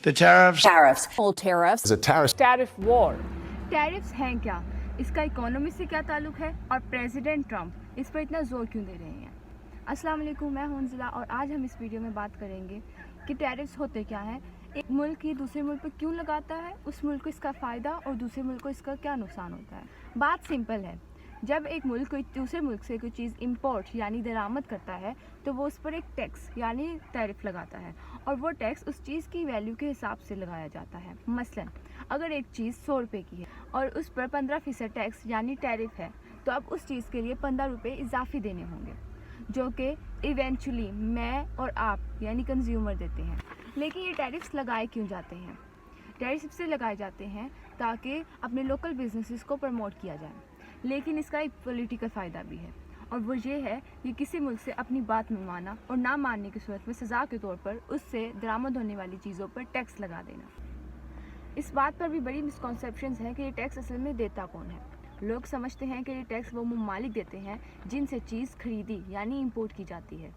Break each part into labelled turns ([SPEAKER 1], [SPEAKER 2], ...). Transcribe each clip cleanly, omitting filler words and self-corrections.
[SPEAKER 1] The tariffs.
[SPEAKER 2] Tariffs. All tariffs.
[SPEAKER 3] Is a tariff.
[SPEAKER 4] Tariff war.
[SPEAKER 5] Tariffs हैं क्या, इसका economy से क्या ताल्लुक है और प्रेसिडेंट ट्रंप इस पर इतना ज़ोर क्यों दे रहे हैं। अस्सलाम वालेकुम, मैं हूं अंजिला और आज हम इस वीडियो में बात करेंगे कि टैरिफ्स होते क्या हैं, एक मुल्क ही दूसरे मुल्क पर क्यों लगाता है, उस मुल्क को इसका फ़ायदा और दूसरे मुल्क को इसका क्या नुकसान होता है। बात सिंपल है, जब एक मुल्क कोई दूसरे मुल्क से कोई चीज़ इंपोर्ट यानी दरामद करता है तो वो उस पर एक टैक्स यानी टैरिफ लगाता है और वो टैक्स उस चीज़ की वैल्यू के हिसाब से लगाया जाता है। मसलन अगर एक चीज़ 100 रुपये की है और उस पर 15% टैक्स यानी टैरिफ है तो अब उस चीज़ के लिए 15 रुपये इजाफी देने होंगे जो कि इवेंचुअली मैं और आप यानी कंज्यूमर देते हैं। लेकिन ये टैरिफ्स लगाए क्यों जाते हैं? टैरिफ इससे लगाए जाते हैं ताकि अपने लोकल बिजनेसेस को प्रमोट किया जाए, लेकिन इसका एक पॉलिटिकल फ़ायदा भी है और वो ये है कि किसी मुल्क से अपनी बात मनवाना और ना मानने की सूरत में सज़ा के तौर पर उससे दरामद होने वाली चीज़ों पर टैक्स लगा देना। इस बात पर भी बड़ी मिसकॉन्सेप्शंस हैं कि ये टैक्स असल में देता कौन है। लोग समझते हैं कि ये टैक्स वो ममालिक देते हैं जिनसे चीज़ खरीदी यानी इंपोर्ट की जाती है,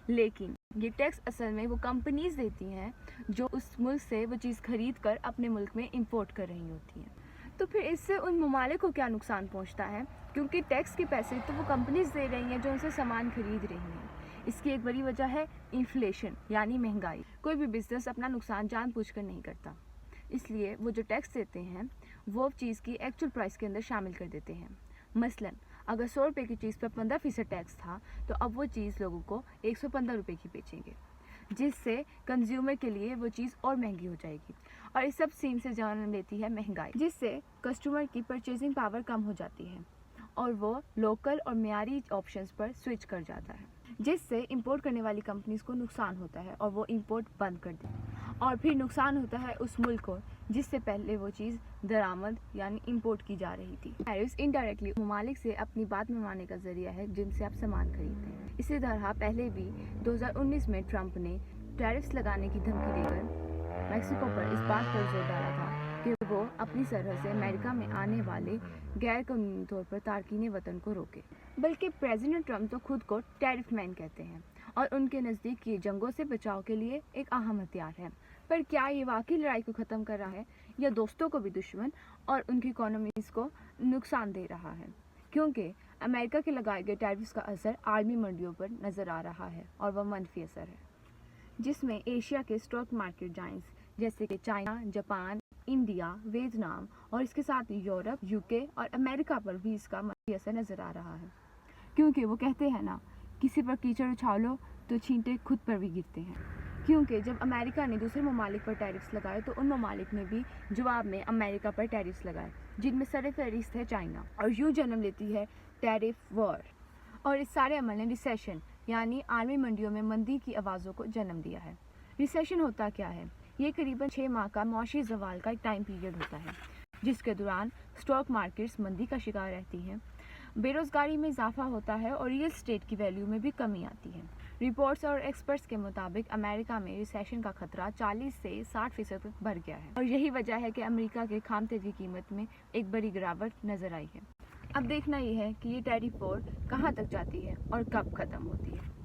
[SPEAKER 5] लेकिन ये टैक्स असल में वो कंपनीज देती हैं जो उस मुल्क से वो चीज़ खरीद कर अपने मुल्क में इंपोर्ट कर रही होती हैं। तो फिर इससे उन ममालिक को क्या नुकसान पहुंचता है, क्योंकि टैक्स के पैसे तो वो कंपनीज दे रही हैं जो उनसे सामान खरीद रही हैं। इसकी एक बड़ी वजह है इन्फ्लेशन यानी महंगाई। कोई भी बिजनेस अपना नुकसान जानबूझकर नहीं करता, इसलिए वो जो टैक्स देते हैं वो चीज़ की एक्चुअल प्राइस के अंदर शामिल कर देते हैं। मसलन अगर 100 रुपये की चीज़ पर 15% टैक्स था तो अब वो चीज़ लोगों को 115 रुपये की बेचेंगे, जिससे कंज्यूमर के लिए वो चीज़ और महंगी हो जाएगी और इस सब सीन से जन्म लेती है महंगाई, जिससे कस्टमर की परचेजिंग पावर कम हो जाती है और वो लोकल और मियारी ऑप्शंस पर स्विच कर जाता है, जिससे इंपोर्ट करने वाली कंपनीज को नुकसान होता है और वो इंपोर्ट बंद कर दें। और फिर नुकसान होता है उस मुल्क को जिससे पहले वो चीज़ दरामद यानी इंपोर्ट की जा रही थी। टैरिफ्स इनडायरेक्टली ममालिक से अपनी बात मनवाने का जरिया है जिनसे आप सामान खरीदते हैं। इसी तरह पहले भी 2019 में ट्रंप ने टैरिफ्स लगाने की धमकी देकर मैक्सिको पर इस बात पर जोर डाला था कि वो अपनी सरहद से अमेरिका में आने वाले गैर कानूनी तौर पर तारकीन वतन को रोके। बल्कि प्रेसिडेंट ट्रंप तो खुद को टैरिफ मैन कहते हैं और उनके नज़दीक ये जंगों से बचाव के लिए एक अहम हथियार है। पर क्या ये वाकई लड़ाई को ख़त्म कर रहा है या दोस्तों को भी दुश्मन और उनकी इकोनॉमीज़ को नुकसान दे रहा है? क्योंकि अमेरिका के लगाए गए टैरिफ्स का असर आलमी मंडियों पर नज़र आ रहा है और वह मनफी असर है, जिसमें एशिया के स्टॉक मार्केट जायंट्स जैसे कि चाइना, जापान, इंडिया, वियतनाम और इसके साथ यूरोप, यूके और अमेरिका पर भी इसका मनफी असर नज़र आ रहा है। क्योंकि वो कहते हैं ना, किसी पर कीचड़ उछालो तो छींटे खुद पर भी गिरते हैं। क्योंकि जब अमेरिका ने दूसरे ममालिक पर टैरिफ्स लगाए तो उन ममालिक ने भी जवाब में अमेरिका पर टैरिफ्स लगाए, जिनमें सरफहरिस्त है चाइना, और यूँ जन्म लेती है टैरिफ वॉर। और इस सारे अमल ने रिसेशन यानी आलमी मंडियों में मंदी की आवाज़ों को जन्म दिया है। रिसेशन होता क्या है? ये करीबन 6 माह का मौशी जवाल का एक टाइम पीरियड होता है जिसके दौरान स्टॉक मार्केट्स मंदी का शिकार रहती हैं, बेरोज़गारी में इजाफा होता है और रियल स्टेट की वैल्यू में भी कमी आती है। रिपोर्ट्स और एक्सपर्ट्स के मुताबिक अमेरिका में रिसेशन का खतरा 40 से 60% तक बढ़ गया है और यही वजह है कि अमेरिका के खाम तेल की कीमत में एक बड़ी गिरावट नज़र आई है। अब देखना ये है कि ये टैरिफ वॉर कहाँ तक जाती है और कब ख़त्म होती है।